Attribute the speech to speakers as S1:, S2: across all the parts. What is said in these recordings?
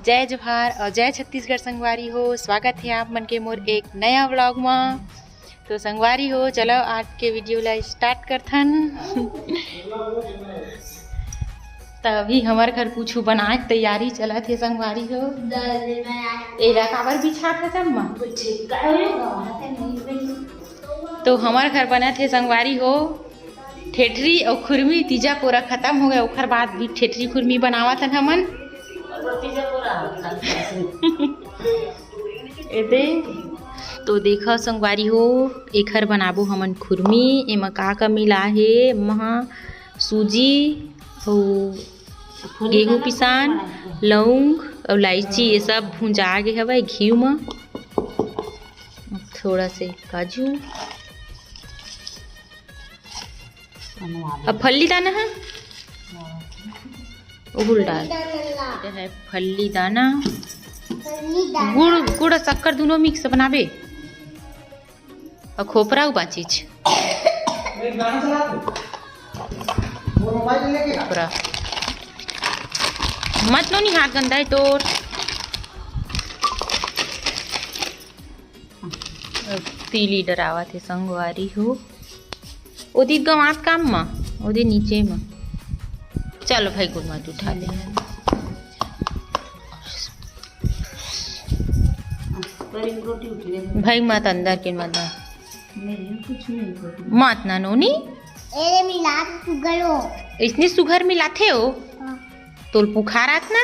S1: जय जोहार और जय छत्तीसगढ़ संगवारी हो। स्वागत है आप मन के मोर एक नया व्लॉग में। तो संगवारी हो चलो आज के वीडियो ला स्टार्ट करथन। तभी हमार घर कुछ बनाए तैयारी चलत है संगवारी हो। एला काबर बिछा था सब मां। तो हमार घर बना थे संगवारी हो ठेठरी और खुरमी। तीजा पूरा खत्म हो गया ओखर बाद भी ठेठरी खुरमी बनावा था हमन। तो देखा संगवारी हो एखर बनाबो हमन खुरमी। एमा का मिला है महा सूजी और गेहूं पिसान लौंग और इलायची ये सब भुंजा गे हवे घी में। थोड़ा से काजू अब फल्ली दाना है उहुल डाल है फल्ली दाना गुड़ गुड़ शक्कर दोनों मिक्स बनाबे और खोपरा उबा चीज खोपरा मत लो नहीं हाथ गंदा है तो तीली डरावा थे संगवारी हो ओदी गवात काम में ओदी नीचे में। चलो भाई गुड़ मत उठा ले भाई मत अंदर के मत मत ना नोनी
S2: मिला सुगरो
S1: इतनी सुगर मिलाते हो तो पुखारात ना।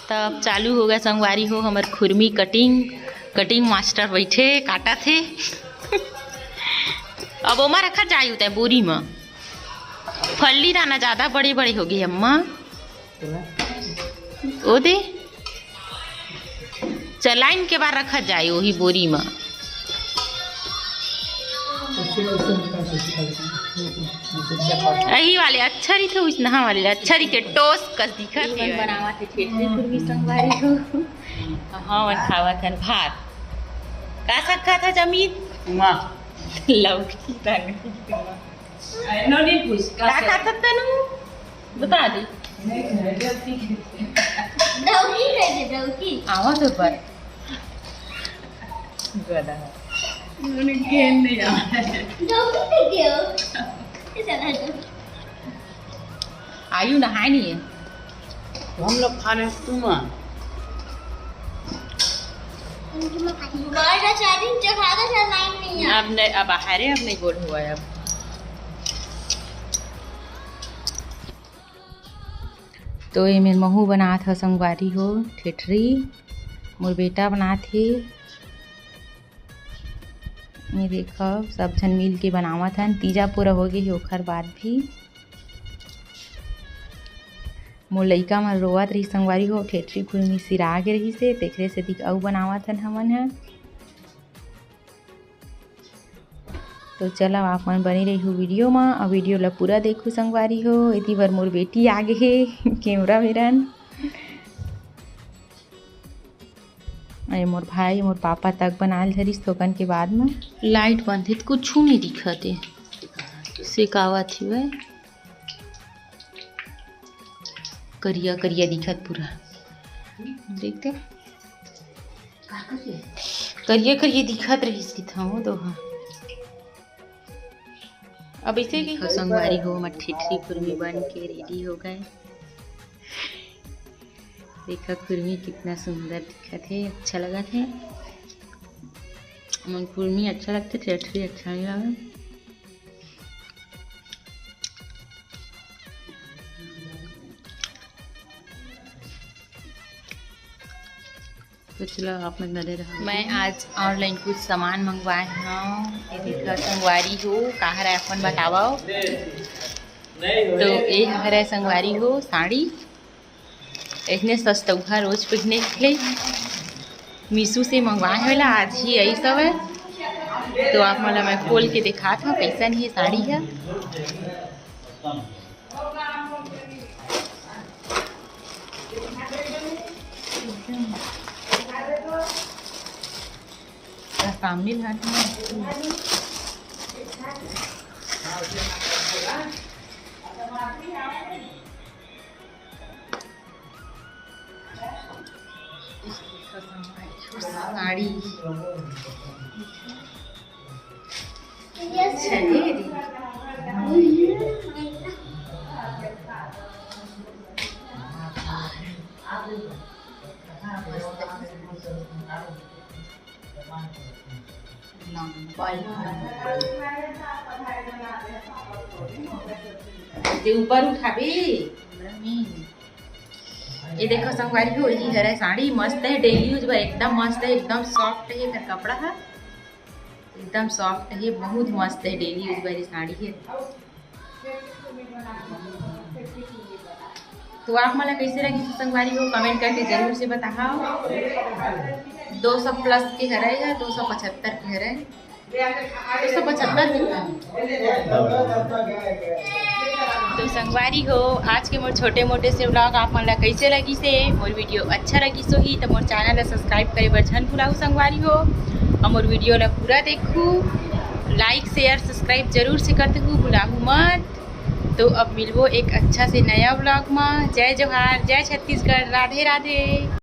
S1: तब चालू हो गया संगवारी हो हमार खुरमी कटिंग मास्टर बैठे काटा थे। अब ओमा रखा जायू ते बोरी में फल्ली दाना ज़्यादा बड़े बड़े हो गए अम्मा ओ दे चलाइन के बाद रखा जाए वही बोरी में। यही वाले अच्छा रही थे उस नहा वाले अच्छा रही थे टोस कस दिखत है बनावा थे ठेठरी खुरमी संगवारी हो। हाँ वन खावा था भात का सकता था जमीन माँ लौकी नो नहीं पूछ का खाता तनु बता दे
S2: दौकी कैसे दौकी
S1: आवा तो पर गदा मैंने गेम नहीं आ
S2: दौकी पे गयो इधर
S1: आयु नहाए नहीं है
S3: हम लोग खाने तुम
S2: बड़ा चार्जिंग चढ़ा दे लाइन नहीं है
S1: अब नहीं अब हारे अब नहीं गोल हुआ है अब। तो ये मेरे महू बना था संगवारी हो ठेठरी मोर बेटा बना थे। ये देखो सब जन मिल के बनावा था तीजा पूरा हो गए ओखर बाद भी मोर लइका मन रोवत रही संगवारी हो ठेठरी खुरमी सिरा के रही से तेखरे से दिख अउ बनावा थन हमन है। तो चलो आप मन बनी रही हो वीडियो में और वीडियो ला पूरा देखो संगवारी हो। इतनी बार मोर बेटी आगे है कैमरा मेरन अरे मोर भाई मोर पापा तक बनाल धरिस थोकन के बाद में लाइट बंद है कुछ नहीं दिखत है सेकावा थी वह करिया करिया दिखत पूरा देखते करिया करिया दिखत रही इसकी था वो तो। हाँ अब इसे की संगवारी हो मत ठेठरी खुरमी बन के रेडी हो गए। देखा खुरमी कितना सुंदर दिखत है अच्छा लगा थे मन खुरमी अच्छा लगता ठेठरी अच्छा नहीं लगा। तो चलो आप में बने रहो। मैं आज ऑनलाइन कुछ सामान मंगवाए हूँ ये देखा संगवारी हो कहाँ रहा अपन बताओ। तो ये हमारा संगवारी हो साड़ी इतने सस्ता रोज पहनने के लिए मीशो से मंगवाए होला आज ही यही सब है। तो आप मतलब मैं खोल के दिखा था कैसा नहीं है साड़ी है। सामने साड़ी
S2: यस
S1: चलिए ऊपर उठा भी ये देखो संगवारी हो ही है साड़ी मस्त है डेली यूज एकदम मस्त है एकदम सॉफ्ट है इधर कपड़ा है एकदम सॉफ्ट है बहुत मस्त है डेली यूज वाली साड़ी है। तो आप मला कैसे लगी संगवारी हो कमेंट करके जरूर से बताओ। 200 प्लस के है 275 के है 275 तो संगवारी हो आज के मोर छोटे मोटे से व्लॉग आप मन ला कैसे लगी से मोर वीडियो अच्छा लगी सो ही तो मोर चैनल ला सब्सक्राइब करे बर झन भुलाऊ संगवारी हो और मोर वीडियो ला पूरा देखू लाइक शेयर सब्सक्राइब जरूर से करते हूँ भुलाऊ मत। तो अब मिलबो एक अच्छा से नया व्लॉग में। जय जोहार जय छत्तीसगढ़ राधे राधे।